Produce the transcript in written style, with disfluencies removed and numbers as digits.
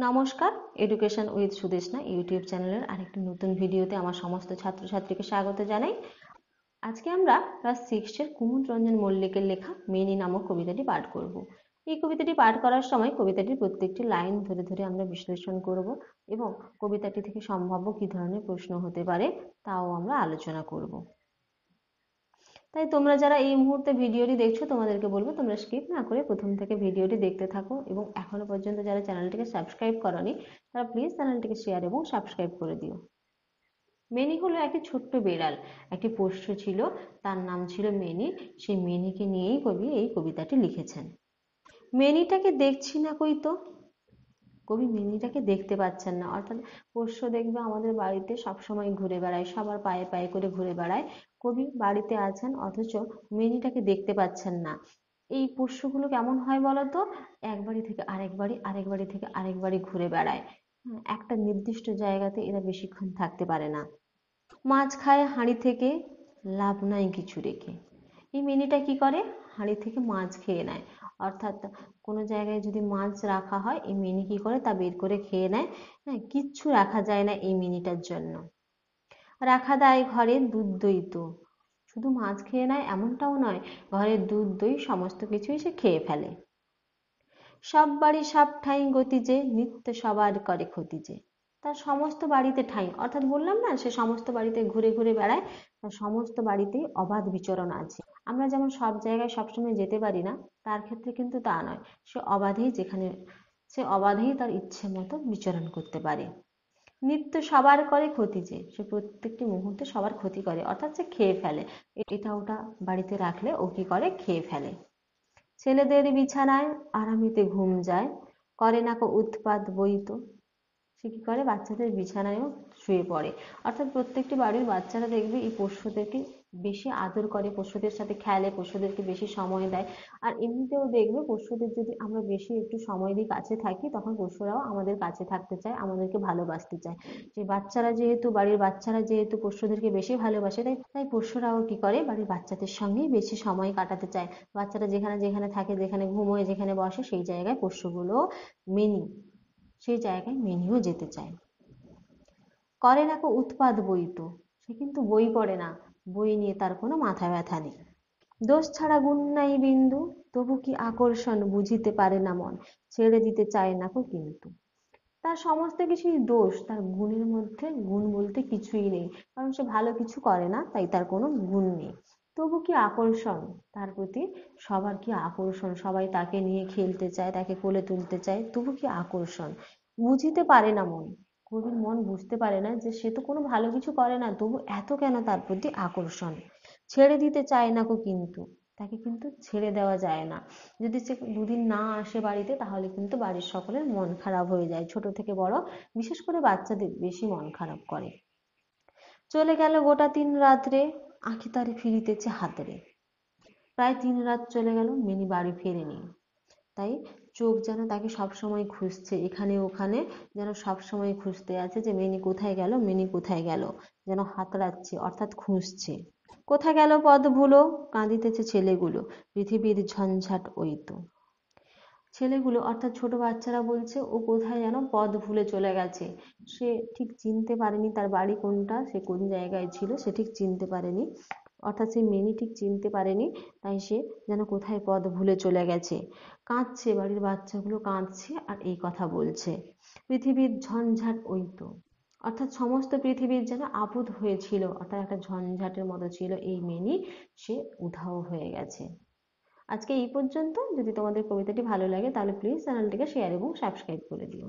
নমস্কার, education with Sudeshna YouTube চ্যানেলের আরেকটি নতুন ভিডিওতে আমার সমস্ত ছাত্রছাত্রীকে স্বাগত জানাই। আজকে আমরা ক্লাস 6-এর কুমুদ রঞ্জন মল্লিকের লেখা মেনি নামক কবিতাটি পাঠ করব। এই কবিতাটি পাঠ করার সময় কবিতাটির প্রত্যেকটি লাইন ধরে ধরে আমরা বিশ্লেষণ করব এবং কবিতাটি থেকে সম্ভাব্য কী ধরনের প্রশ্ন হতে পারে তাও আমরা আলোচনা করব। তাই তোমরা যারা এই মুহূর্তে ভিডিওটি দেখছো তোমাদেরকে বলবো তোমরা স্কিপ না করে প্রথম থেকে ভিডিওটি দেখতে থাকো এবং এখনো পর্যন্ত যারা চ্যানেলটিকে সাবস্ক্রাইব করোনি তারা প্লিজ চ্যানেলটিকে শেয়ার এবং সাবস্ক্রাইব করে দিও। মেনি হলো একটি ছোট্ট বেড়াল, একটি পোষ্য ছিল, তার নাম ছিল মেনি। সেই মেনিকে নিয়েই কবি এই কবিতাটি লিখেছেন। মেনিটাকে দেখছি না কই তো, কবি মিনিটাকে দেখতে পাচ্ছেন না। অর্থাৎ পোষ্য দেখবে আমাদের বাড়িতে সবসময় ঘুরে বেড়ায়, সবার পায়ে পায়ে করে ঘুরে বেড়ায়। কবি বাড়িতে আছেন অথচ মিনিটাকে দেখতে পাচ্ছেন না। এই পোষ্যগুলো কেমন হয় বলতো, এক বাড়ি থেকে আরেক বাড়ি, আরেক বাড়ি থেকে আরেক বাড়ি ঘুরে বেড়ায়। একটা নির্দিষ্ট জায়গাতে এরা বেশিক্ষণ থাকতে পারে না। মাছ খায় হাঁড়ি থেকে, লাভ নাই কিছু রেখে। এই মিনিটা কি করে, হাঁড়ি থেকে মাছ খেয়ে নেয়। অর্থাৎ কোনো জায়গায় যদি মাছ রাখা হয় এই মিনি কি করে তা বের করে খেয়ে নেয়। হ্যাঁ, কিচ্ছু রাখা যায় না এই মিনিটার জন্য। রাখা দেয় ঘরে দুধ দই তো, শুধু মাছ খেয়ে নেয় এমনটাও নয়, ঘরের দুধ দই সমস্ত কিছুই সে খেয়ে ফেলে। সব বাড়ি সব ঠাঁই গতি যে, নিত্য সবার করে ক্ষতি যে। তার সমস্ত বাড়িতে ঠাঁই, অর্থাৎ বললাম না সে সমস্ত বাড়িতে ঘুরে ঘুরে বেড়ায়, তার সমস্ত বাড়িতেই অবাধ বিচরণ আছে। আমরা যেমন সব জায়গায় সবসময় যেতে পারি না, তার ক্ষেত্রে কিন্তু তা নয়। সে অবাধেই তার ইচ্ছে মতো বিচরণ করতে পারে। নিত্য সবার করে ক্ষতি যে, সে প্রত্যেকটি মুহূর্তে সবার ক্ষতি করে, অর্থাৎ সে খেয়ে ফেলে। এটা ওটা বাড়িতে রাখলে ও কি করে, খেয়ে ফেলে। ছেলেদের বিছানায় আরামিতে ঘুম যায়, করে না কো উৎপাত বইতো। সে কি করে, বাচ্চাদের বিছানায়ও শুয়ে পড়ে। অর্থাৎ প্রত্যেকটি বাড়ির বাচ্চারা দেখবে এই পশুদেরকে বেশি আদর করে, পশুদের সাথে খেলে, পশুদেরকে বেশি সময় দেয়। আর এমনিতেও দেখবে পশুদের যদি আমরা বেশি একটু সময় দিই, কাছে থাকি, তখন পশুরাও আমাদের কাছে থাকতে চায়, আমাদেরকে ভালোবাসতে চায়। যে বাড়ির বাচ্চারা যেহেতু পশুদেরকে বেশি ভালোবাসে, তাই তাই পশুরাও কি করে, বাড়ির বাচ্চাদের সঙ্গেই বেশি সময় কাটাতে চায়। বাচ্চারা যেখানে যেখানে থাকে, যেখানে ঘুমোয়, যেখানে বসে, সেই জায়গায় পশুগুলো মেনি সেই জায়গায় মেনিও যেতে চায়। করে না কো উৎপাত বইতো, সে কিন্তু বই পড়ে না, বই নিয়ে তার কোনো মাথা ব্যথা নেই। দোষ ছাড়া গুণ নাই বিন্দু, তবু কি আকর্ষণ বুঝিতে পারে না মন, ছেড়ে দিতে চায় না কো কিন্তু। তার সমস্ত কিছুই দোষ, তার গুণের মধ্যে গুণ বলতে কিছুই নেই, কারণ সে ভালো কিছু করে না, তাই তার কোনো গুণ নেই। তবু কি আকর্ষণ, তার প্রতি সবার কি আকর্ষণ, সবাই তাকে নিয়ে খেলতে চায়, তাকে কোলে তুলতে চায়, তবু কি আকর্ষণ। বুঝিতে পারে না মন, কবির মন বুঝতে পারে না যে সে তো কোনো ভালো কিছু করে না, তবু এত কেন তার প্রতি আকর্ষণ। ছেড়ে দিতে চায় না কো কিন্তু, তাকে কিন্তু ছেড়ে দেওয়া যায় না। যদি সে দুদিন না আসে বাড়িতে, তাহলে কিন্তু বাড়ির সকলের মন খারাপ হয়ে যায়, ছোট থেকে বড়, বিশেষ করে বাচ্চাদের বেশি মন খারাপ করে। চলে গেল গোটা 3 রাত্রে, আঁখি তারে ফিরিতেছে হাতরে। প্রায় 3 রাত চলে গেল, মিনি বাড়ি ফেরেনি। তাই চোখ যেন তাকে সবসময় খুঁজছে, এখানে ওখানে যেন সবসময় খুঁজতে আছে যে মিনি কোথায় গেল, মিনি কোথায় গেল, যেন হাতড়াচ্ছে, অর্থাৎ খুঁজছে। কোথায় গেল পদ ভুলো, কাঁদিতেছে ছেলেগুলো, পৃথিবীর ঝঞ্ঝাট ওই তো। ছেলেগুলো অর্থাৎ ছোট বাচ্চারা বলছে ও কোথায় যেন পথ ভুলে চলে গেছে। সে ঠিক চিনতে পারেনি তার বাড়ি কোনটা, সে কোন জায়গায় ছিল সে ঠিক চিনতে পারেনি। অর্থাৎ সেই মেনি ঠিক চিনতে পারেনি, তাই সে যেন কোথায় পথ ভুলে চলে গেছে। কাঁদছে, বাড়ির বাচ্চাগুলো কাঁদছে আর এই কথা বলছে, পৃথিবীর ঝঞ্ঝাট ওই তো। অর্থাৎ সমস্ত পৃথিবীর যেন আপদ হয়েছিল, অর্থাৎ একটা ঝঞ্ঝাটের মতো ছিল এই মেনি, সে উধাও হয়ে গেছে। আজকে এই পর্যন্ত। যদি তোমাদের কবিতাটি ভালো লাগে তাহলে প্লিজ চ্যানেলটিকে শেয়ার এবং সাবস্ক্রাইব করে দিও।